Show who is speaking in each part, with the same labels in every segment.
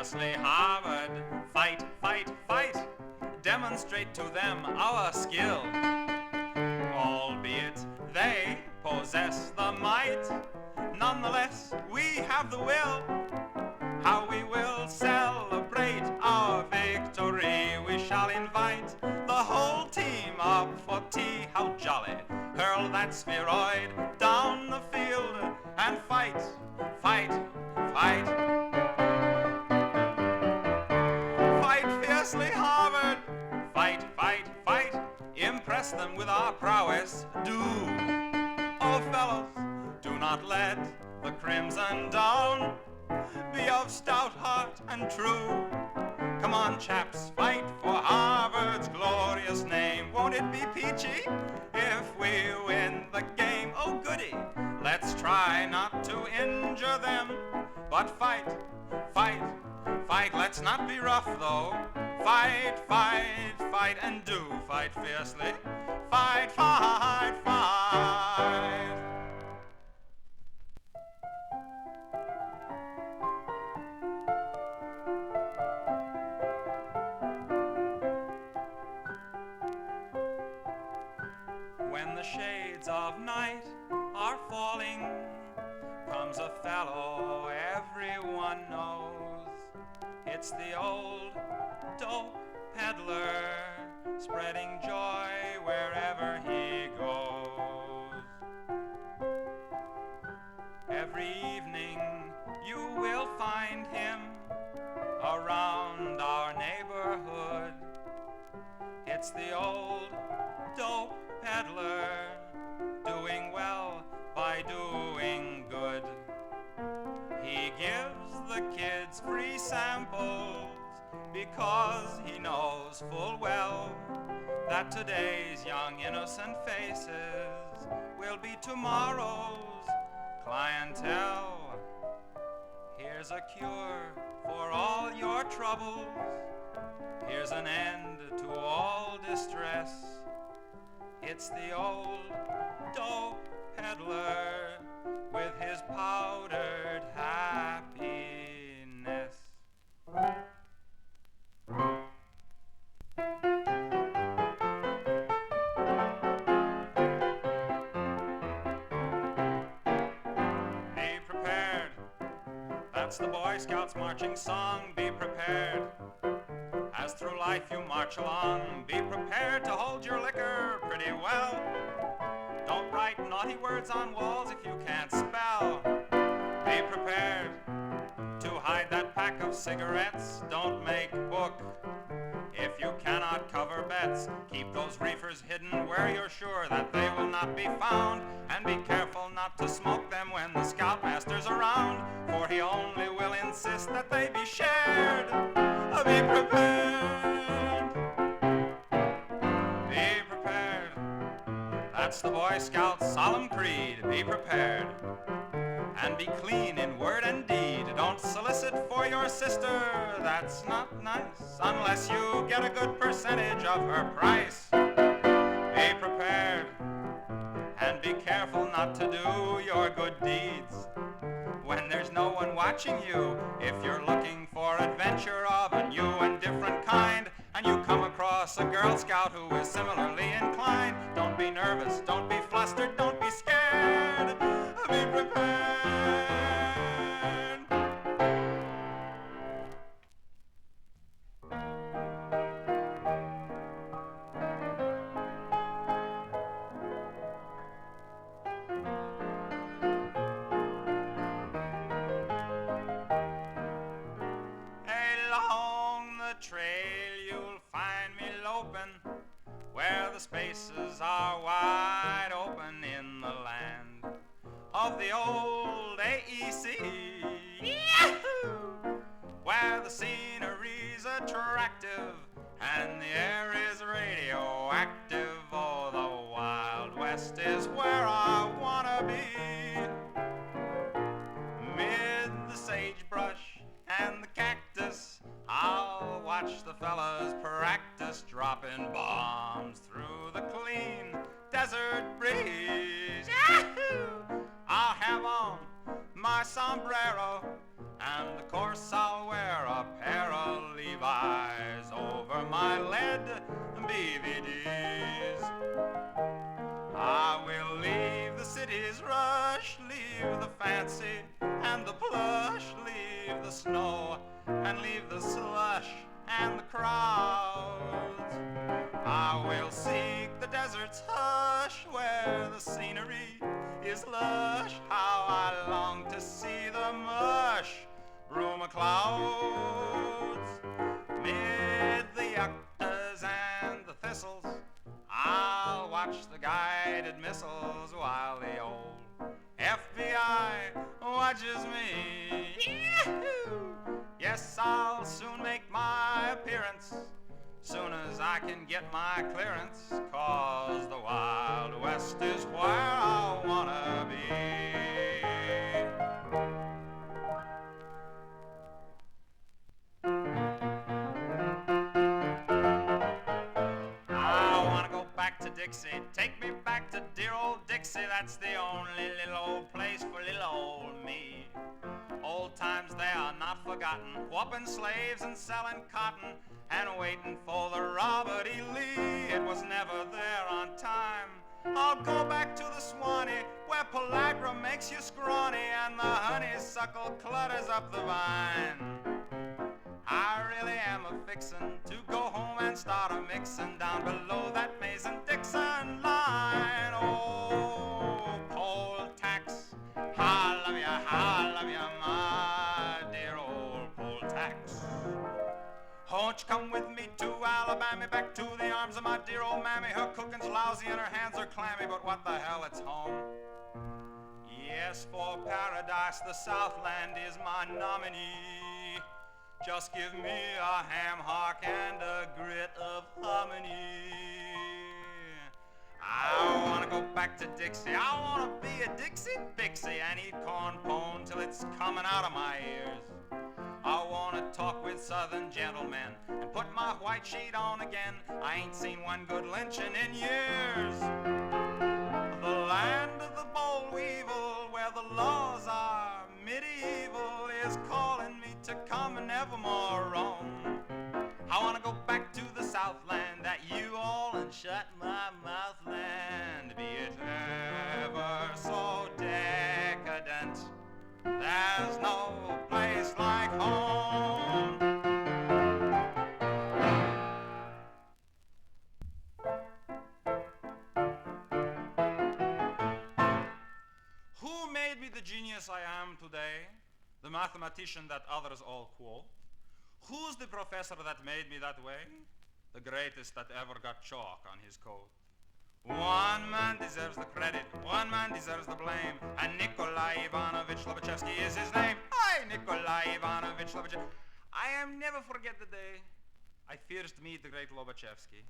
Speaker 1: fiercely Harvard. Fight, fight, fight, demonstrate to them our skill. Albeit they possess the might, nonetheless we have the will. How we will celebrate our victory. We shall invite the whole team up for tea. How jolly. Hurl that spheroid down the field and fight, fight, fight. Fight fiercely, Harvard. Fight, fight, fight. Impress them with our prowess. Do. Oh, fellows, do not let the crimson down. Be of stout heart and true. Come on, chaps, fight for Harvard's glorious name. Won't it be peachy if we win the game? Oh, goody, let's try not to injure them. But fight, fight, fight, let's not be rough though. Fight, fight, fight, and do fight fiercely. Fight, fight, fight. When the shades of night are falling, comes a fellow everyone knows. It's the old dope peddler, spreading joy wherever he goes. Every evening you will find him around our neighborhood. It's the old dope peddler, doing well by doing good. He gives the kids free samples because he knows full well that today's young innocent faces will be tomorrow's clientele. Here's a cure for all your troubles. Here's an end to all distress. It's the old dope peddler with his powdered happiness. Be prepared. That's the Boy Scouts marching song. Be prepared. As through life you march along, be prepared to hold your liquor pretty well. Don't write naughty words on walls if you can't spell. Be prepared to hide that pack of cigarettes. Don't make book if you cannot cover bets. Keep those reefers hidden where you're sure that they will not be found. And be careful not to smoke them when the scoutmaster's around, for he only will insist that they be shared. Be prepared. Be prepared. That's the Boy Scout's solemn creed. Be prepared. And be clean in word and deed. Don't solicit for your sister. That's not nice unless you get a good percentage of her price. Be prepared. And be careful not to do your good deeds when there's no one watching you. If you're looking for adventure of a new and different kind, and you come across a Girl Scout who is similarly inclined, don't be nervous, don't be flustered, don't be scared. Be prepared. Trail you'll find me loping where the spaces are wide open in the land of the old AEC. Yahoo! Where the scenery's attractive and the air is radioactive. Oh, the Wild West is where I wanna be, mid the sagebrush and the cactus. I'll watch the fellas practice dropping bombs through the clean desert breeze. Yahoo! I'll have on my sombrero And of course I'll wear a pair of Levi's over my lead BVDs. I will leave the city's rush, leave the fancy and the plush, leave the snow and leave the slush and the crowds. I will seek the desert's hush where the scenery is lush. How I long to see the mush broom of clouds. Mid the yuccas and the thistles, I'll watch the guided missiles while the old FBI watches me. Yahoo! Yes, I'll soon make my appearance, soon as I can get my clearance, 'cause the Wild West is where I wanna be. I wanna go back to Dixie, take me back to dear old Dixie. That's the only little old place for little old me. Old times they are not forgotten, whooping slaves and selling cotton and waiting for the Robert E. Lee. It was never there on time. I'll go back to the Swanee where pellagra makes you scrawny and the honeysuckle clutters up the vine. I really am a fixin' to go home and start a mixin' down below that Mason-Dixon line. Oh, poll tax, I love ya, my dear old poll tax. Won't you come with me to Alabama, back to the arms of my dear old mammy? Her cooking's lousy and her hands are clammy, but what the hell, it's home. Yes, for paradise, the Southland is my nominee. Just give me a ham hock and a grit of hominy. I wanna go back to Dixie, I wanna be a Dixie Bixie and eat corn pone till it's coming out of my ears. I wanna talk with southern gentlemen and put my white sheet on again. I ain't seen one good lynching in years. The land of the boll weevil, where the laws are medieval, is calling me to come and never more roam. I wanna go back to the Southland, that you all and shut my mouth land. Be it ever so decadent, there's no place like home. Who made me the genius I am today? The mathematician that others all quote? Who's the professor that made me that way? The greatest that ever got chalk on his coat. One man deserves the credit, one man deserves the blame, and Nikolai Ivanovich Lobachevsky is his name. Hi, Nikolai Ivanovich Lobachevsky. I am never forget the day I first meet the great Lobachevsky.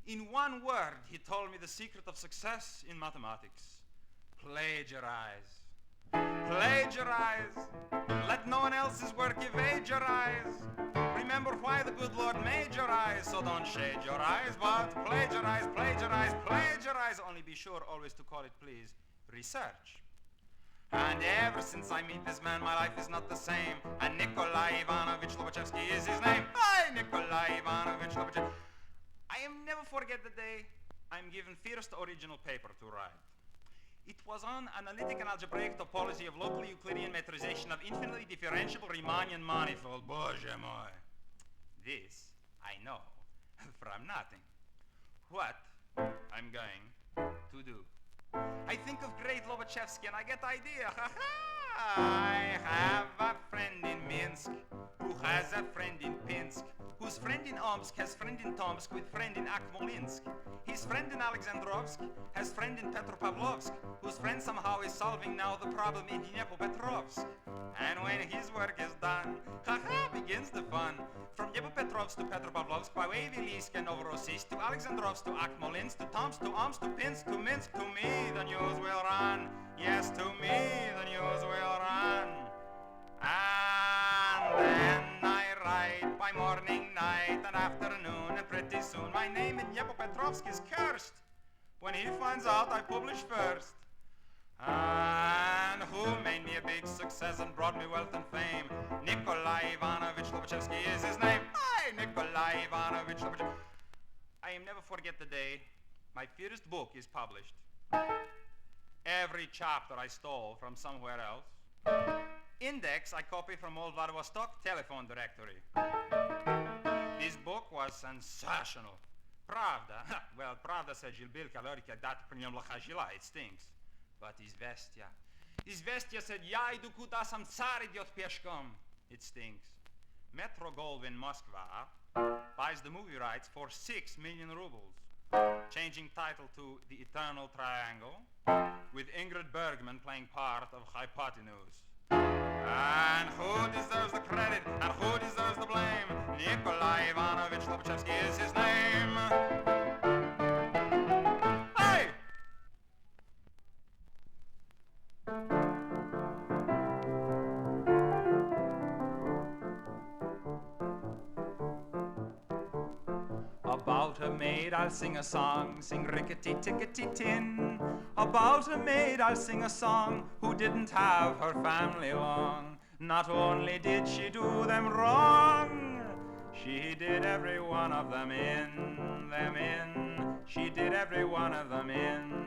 Speaker 1: In one word, he told me the secret of success in mathematics. Plagiarize. Plagiarize. Let no one else's work evade your eyes. Remember why the good Lord made your eyes, so don't shade your eyes, but plagiarize, plagiarize, plagiarize. Only be sure always to call it, please, research. And ever since I meet this man, my life is not the same. And Nikolai Ivanovich Lobachevsky is his name. Hi, Nikolai Ivanovich Lobachevsky. I am never forget the day I'm given first original paper to write. It was on analytic and algebraic topology of local Euclidean metrization of infinitely differentiable Riemannian manifold. Bоже mой. This I know from nothing. What I'm going to do. I think of great Lobachevsky and I get idea. I have a friend in Minsk who has a friend in Pinsk, whose friend in Omsk has friend in Tomsk with friend in Akmolinsk. His friend in Alexandrovsk has friend in Petropavlovsk, whose friend somehow is solving now the problem in Dnepropetrovsk. And when his work is done, begins the fun. From Dnepropetrovsk to Petropavlovsk, by Wielisk and Novorossiysk, to Alexandrovsk, to Akmolinsk, to Tomsk, to Omsk, to Pinsk, to Minsk, to me the news will run. Yes, to me the news will run. And then I write by morning, night, and afternoon, and pretty soon my name in Dnepropetrovsk is cursed. When he finds out I publish first. And who made me a big success and brought me wealth and fame? Nikolai Ivanovich Lobachevsky is his name. Hi, Nikolai Ivanovich Lobachevsky. I am never forget the day my first book is published. Every chapter I stole from somewhere else. Index I copied from Old Vladivostok telephone directory. This book was sensational. Pravda, well, Pravda said Gilbil Kalorika dat pri njom laha žila, it stinks. But Izvestia said, ja idu kuda sam car idiot peškom. It stinks. Metro Goldwyn Moskva buys the movie rights for 6 million rubles, changing title to The Eternal Triangle, with Ingrid Bergman playing part of Hypotenuse. And who deserves the credit and who deserves the blame? Nikolai Ivanovich Lobachevsky is his name. Hey! About a maid I'll sing a song, sing rickety-tickety-tin. About a maid I'll sing a song who didn't have her family long. Not only did she do them wrong, she did every one of them in. She did every one of them in.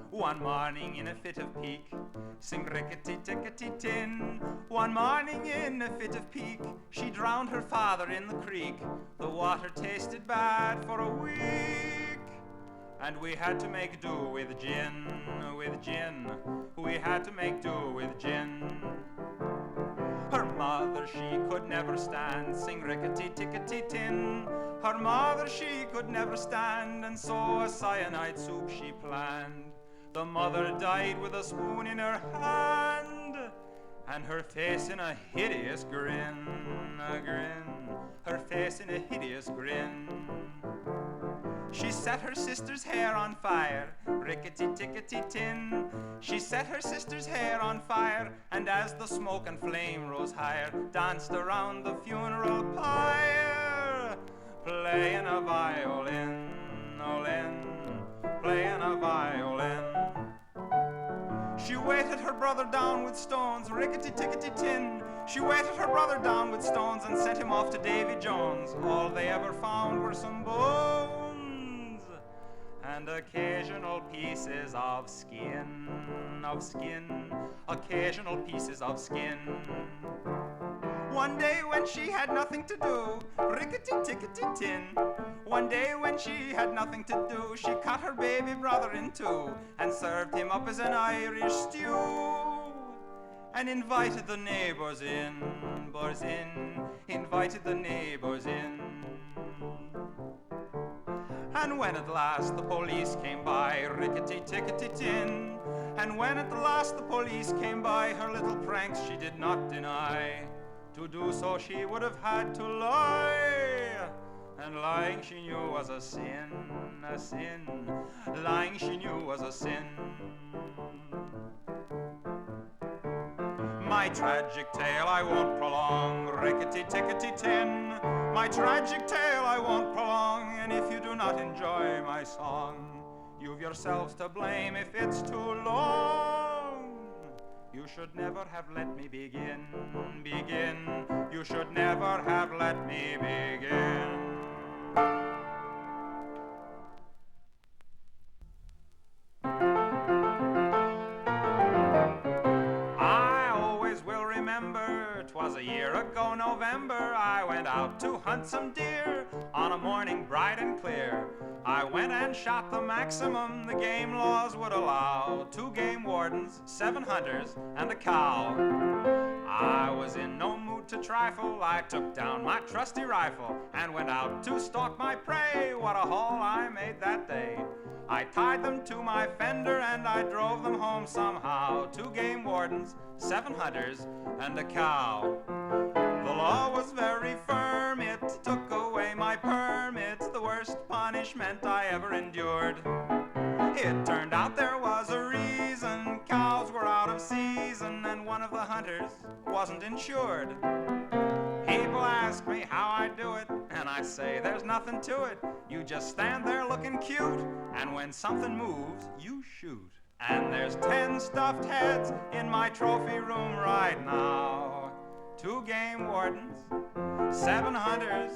Speaker 1: One morning in a fit of pique, sing rickety-tickety-tin. One morning in a fit of pique, she drowned her father in the creek. The water tasted bad for a week, and we had to make do with gin. We had to make do with gin. Her mother she could never stand, sing rickety-tickety-tin. Her mother she could never stand, and so a cyanide soup she planned. The mother died with a spoon in her hand, and her face in a hideous grin, her face in a hideous grin. She set her sister's hair on fire, rickety-tickety-tin. She set her sister's hair on fire, and as the smoke and flame rose higher, danced around the funeral pyre, playing a violin, playing a violin. She weighted her brother down with stones, rickety-tickety-tin. She weighted her brother down with stones and sent him off to Davy Jones. All they ever found were some bones and occasional pieces of skin, occasional pieces of skin. One day when she had nothing to do, rickety-tickety-tin. One day when she had nothing to do, she cut her baby brother in two and served him up as an Irish stew, and invited the neighbors in, invited the neighbors in. And when at last the police came by, rickety-tickety-tin, and when at last the police came by, her little pranks she did not deny. To do so she would have had to lie, and lying she knew was a sin, a sin. Lying she knew was a sin. My tragic tale I won't prolong, rickety-tickety-tin. My tragic tale I won't prolong, and if you do not enjoy my song, you've yourselves to blame if it's too long. You should never have let me begin. You should never have let me begin. I always will remember, 'twas a year ago November, I went out to hunt some deer on a morning bright and clear. I went and shot the maximum the game laws would allow. 2 game wardens, 7 hunters, and a cow. I was in no mood to trifle. I took down my trusty rifle and went out to stalk my prey. What a haul I made that day. I tied them to my fender and I drove them home somehow. 2 game wardens, 7 hunters, and a cow. The law was very firm, it took away my permit, the worst punishment I ever endured. It turned out there was a reason, cows were out of season and one of the hunters wasn't insured. People ask me how I do it, and I say there's nothing to it. You just stand there looking cute, and when something moves, you shoot. And there's 10 stuffed heads in my trophy room right now. 2 game wardens, 7 hunters,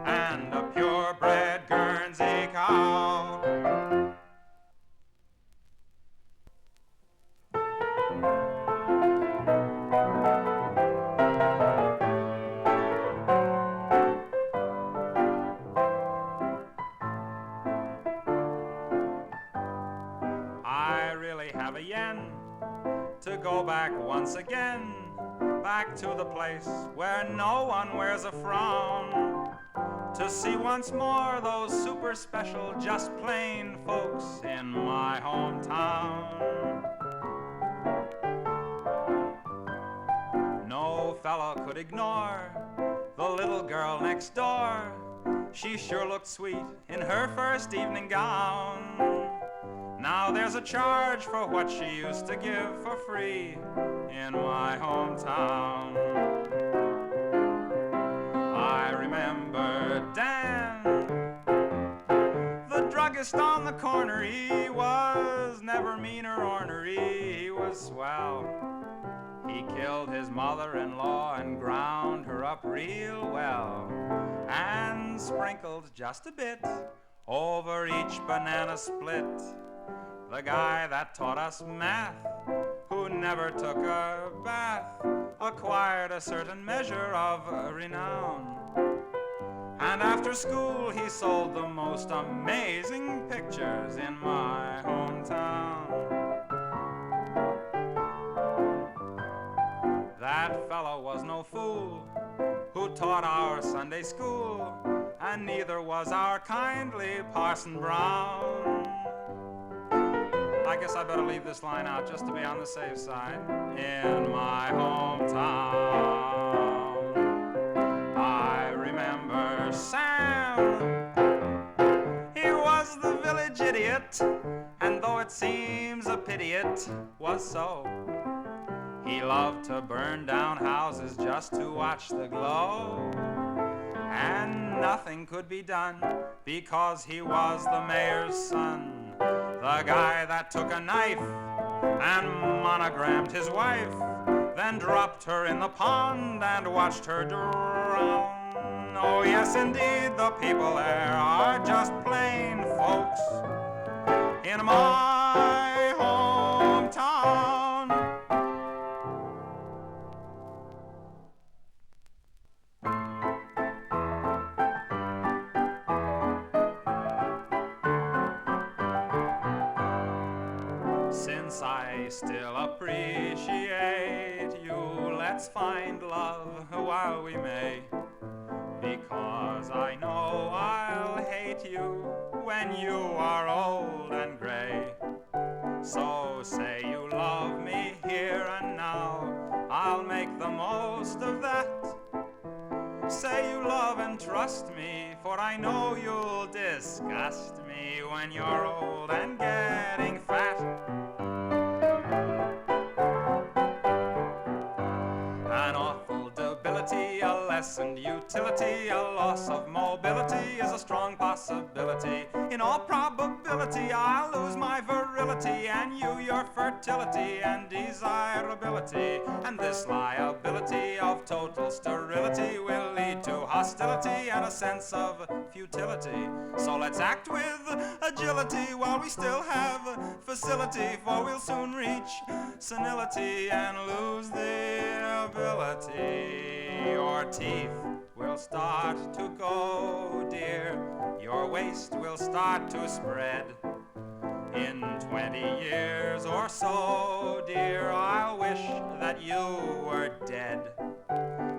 Speaker 1: and a purebred Guernsey cow. I really have a yen to go back once again, back to the place where no one wears a frown, to see once more those super special, just plain folks in my hometown. No fellow could ignore the little girl next door. She sure looked sweet in her first evening gown. Now there's a charge for what she used to give for free in my hometown. I remember Dan, the druggist on the corner. He was never mean or ornery, he was swell. He killed his mother-in-law and ground her up real well, and sprinkled just a bit over each banana split. The guy that taught us math, who never took a bath, acquired a certain measure of renown. And after school he sold the most amazing pictures in my hometown. That fellow was no fool who taught our Sunday school, and neither was our kindly Parson Brown. I guess I better leave this line out just to be on the safe side. In my hometown, I remember Sam. He was the village idiot, and though it seems a pity it was so, he loved to burn down houses just to watch the glow. And nothing could be done because he was the mayor's son. The guy that took a knife and monogrammed his wife, then dropped her in the pond and watched her drown. Oh yes, indeed, the people there are just plain folks in my hometown. Since I still appreciate you, let's find love while we may, because I know I'll hate you when you are old and gray. So say you love me here and now, I'll make the most of that. Say you love and trust me, for I know you'll disgust me when you're old and getting fat. An awful debility, a lessened utility, a loss of mobility is a strong possibility. In all probability, I'll lose my virility, and you your fertility and desirability. And this liability of total sterility will lead to hostility and a sense of futility. So let's act with agility while we still have facility, for we'll soon reach senility and lose the ability. Your teeth will start to go, dear. Your waist will start to spread. In 20 years or so, dear, I'll wish that you were dead.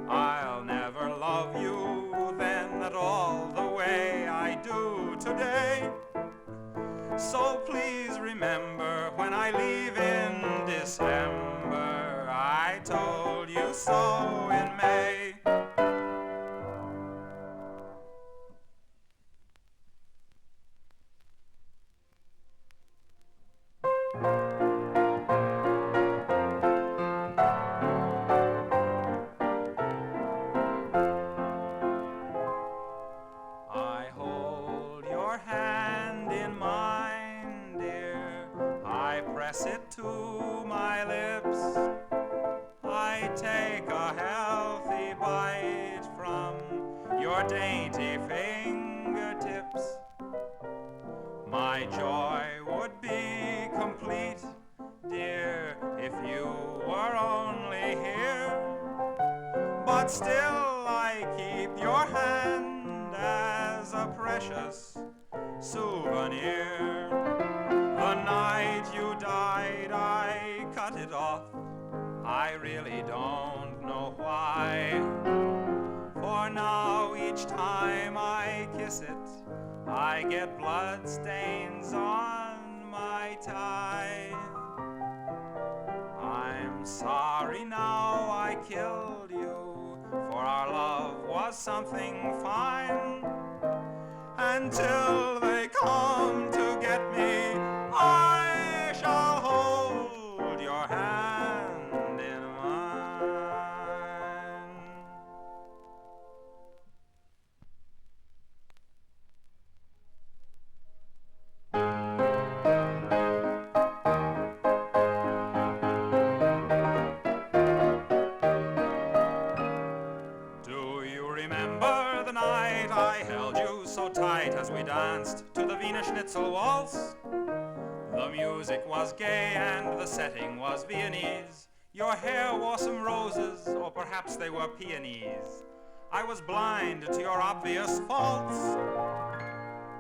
Speaker 1: I'll never love you then at all the way I do today. So please remember, when I leave in December, I told you so in May. I hold your hand in mine, dear. I press press it to my lips. I take a healthy bite from your dainty fingertips. My joy would be complete, dear, if you were only here. But still I keep your hand as a precious souvenir. The night you died I cut it off. I really don't know why. For now each time I kiss it, I get blood stains on my tie. I'm sorry now I killed you, for our love was something fine. Until they come to get me, I shall hold your hand in mine. Do you remember the night I held you so tight as we danced to the Wiener Schnitzel waltz? The music was gay and the setting was Viennese. Your hair wore some roses, or perhaps they were peonies. I was blind to your obvious faults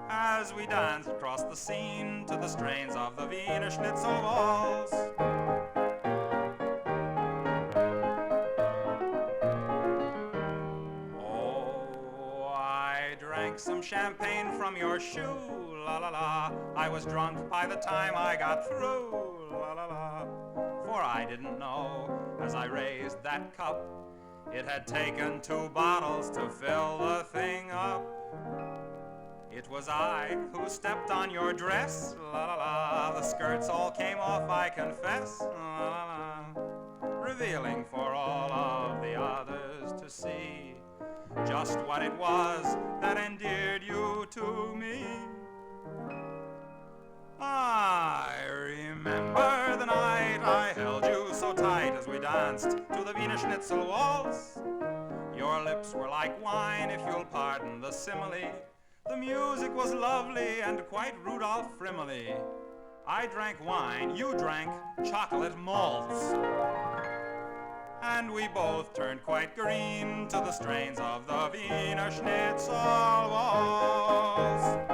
Speaker 1: as we danced across the scene to the strains of the Wiener Schnitzel waltz. Oh, I drank some champagne from your shoe, la la la. I was drunk by the time I got through, la la la. For I didn't know, as I raised that cup, it had taken 2 bottles to fill the thing up. It was I who stepped on your dress, la la la. The skirts all came off, I confess, la la la. Revealing for all of the others to see just what it was that endeared you to me. I remember the night I held you so tight as we danced to the Wiener Schnitzel waltz. Your lips were like wine, if you'll pardon the simile. The music was lovely and quite Rudolph Frimley. I drank wine, you drank chocolate malts. And we both turned quite green to the strains of the Wiener Schnitzel waltz.